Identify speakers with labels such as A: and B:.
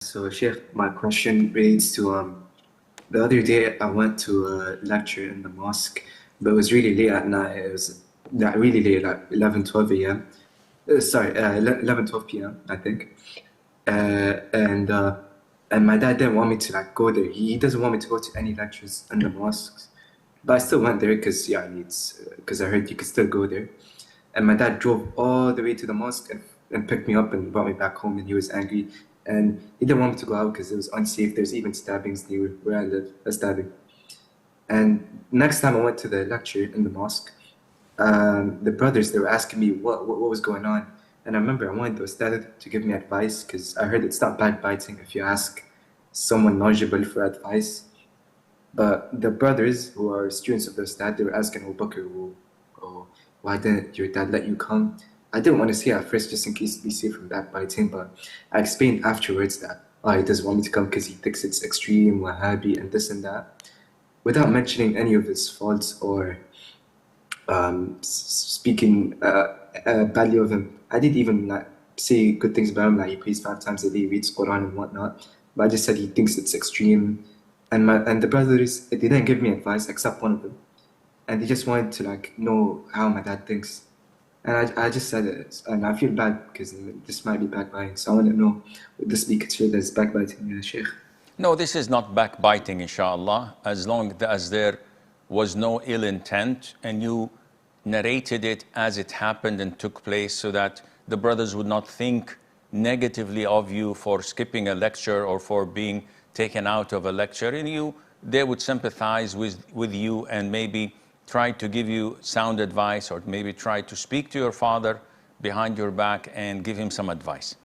A: So, Sheikh, my question relates to the other day I went to a lecture in the mosque, but it was really late at night. It was not really late, like 11, 12 a.m. Sorry, 11, 12 p.m., I think. Uh, and uh, and my dad didn't want me to like go there. He doesn't want me to go to any lectures in the mosques. But I still went there because yeah, because I heard you could still go there. And my dad drove all the way to the mosque and picked me up and brought me back home. And he was angry, and he didn't want me to go out because it was unsafe. There's even stabbings near where I live, a stabbing. And next time I went to the lecture in the mosque, the brothers, they were asking me what was going on. And I remember I wanted the ustad to give me advice because I heard it's not backbiting if you ask someone knowledgeable for advice. But the brothers who are students of the Ustad, they were asking Abu Bakr, oh, why didn't your dad let you come? I didn't want to say at first just in case to be safe from backbiting, but I explained afterwards that he doesn't want me to come because he thinks it's extreme, Wahhabi, and this and that, without mentioning any of his faults or speaking badly of him. I didn't even like, say good things about him, like he prays 5 times a day, reads Quran and whatnot. But I just said he thinks it's extreme. And the brothers, they didn't give me advice except one of them. And they just wanted to like know how my dad thinks. And I just said it, and I feel bad because this might be backbiting. So I want to know, would this be considered as backbiting, Sheikh?
B: No, this is not backbiting, inshallah, as long as there was no ill intent and you narrated it as it happened and took place so that the brothers would not think negatively of you for skipping a lecture or for being taken out of a lecture. And they would sympathize with you and maybe try to give you sound advice or maybe try to speak to your father behind your back and give him some advice.